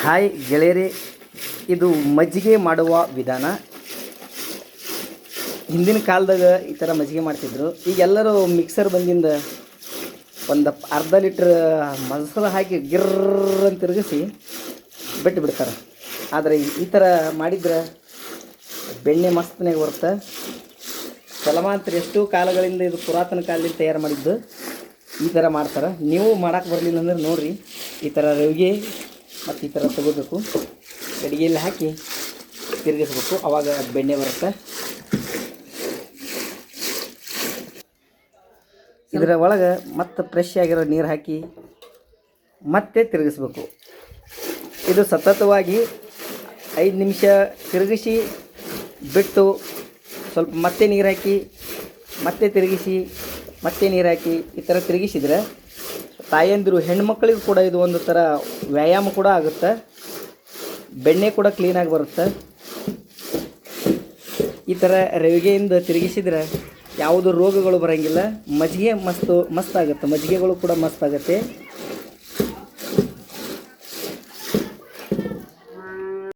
Hi ಗೆಳೆಯರೇ, ಇದು ಮಜ್ಜಿಗೆ ಮಾಡುವ ವಿಧಾನ. ಹಿಂದಿನ ಕಾಲದಾಗ ಈ ಥರ ಮಜ್ಜಿಗೆ ಮಾಡ್ತಿದ್ರು. ಈಗ ಎಲ್ಲರೂ ಮಿಕ್ಸರ್ ಬಂದಿಂದ ಒಂದು ಅರ್ಧ ಲೀಟ್ರ್ ಮೊಸರು ಹಾಕಿ ಗಿರ್ರ್ ಅಂತ ತಿರುಗಿಸಿ ಬಿಟ್ಟು ಬಿಡ್ತಾರೆ. ಆದರೆ ಈ ಥರ ಮಾಡಿದ್ರೆ ಬೆಣ್ಣೆ ಮಸ್ತನಾಗಿ ಬರುತ್ತೆ. ತಲಮಾಂತರ ಎಷ್ಟೋ ಕಾಲಗಳಿಂದ ಇದು ಪುರಾತನ ಕಾಲದಿಂದ ತಯಾರು ಮಾಡಿದ್ದು. ಈ ಥರ ಮಾಡ್ತಾರೆ. ನೀವು ಮಾಡೋಕ್ಕೆ ಬರಲಿಲ್ಲ ಅಂದ್ರೆ ನೋಡಿರಿ, ಈ ಥರ ರವಿಗೆ ಮತ್ತು ಈ ಥರ ತಗೋಬೇಕು. ಗಡಿಗೆಯಲ್ಲಿ ಹಾಕಿ ತಿರುಗಿಸ್ಬೇಕು, ಆವಾಗ ಬೆಣ್ಣೆ ಬರುತ್ತೆ. ಇದರ ಒಳಗೆ ಮತ್ತೆ ಫ್ರೆಶ್ ಆಗಿರೋ ನೀರು ಹಾಕಿ ಮತ್ತೆ ತಿರುಗಿಸ್ಬೇಕು. ಇದು ಸತತವಾಗಿ 5 ನಿಮಿಷ ತಿರುಗಿಸಿ ಬಿಟ್ಟು ಸ್ವಲ್ಪ ಮತ್ತೆ ನೀರು ಹಾಕಿ ಮತ್ತೆ ತಿರುಗಿಸಿ ಮತ್ತೆ ನೀರು ಹಾಕಿ ಈ ಥರ ತಿರುಗಿಸಿದರೆ ತಾಯಂದಿರು ಹೆಣ್ಮಕ್ಳಿಗೂ ಕೂಡ ಇದು ಒಂದು ಥರ ವ್ಯಾಯಾಮ ಕೂಡ ಆಗುತ್ತೆ. ಬೆಣ್ಣೆ ಕೂಡ ಕ್ಲೀನಾಗಿ ಬರುತ್ತೆ. ಈ ಥರ ರವಿಗೆಯಿಂದ ತಿರುಗಿಸಿದರೆ ಯಾವುದು ರೋಗಗಳು ಬರೋಂಗಿಲ್ಲ. ಮಜ್ಜಿಗೆ ಮಸ್ತಾಗುತ್ತೆ. ಮಜ್ಜಿಗೆಗಳು ಕೂಡ ಮಸ್ತಾಗುತ್ತೆ.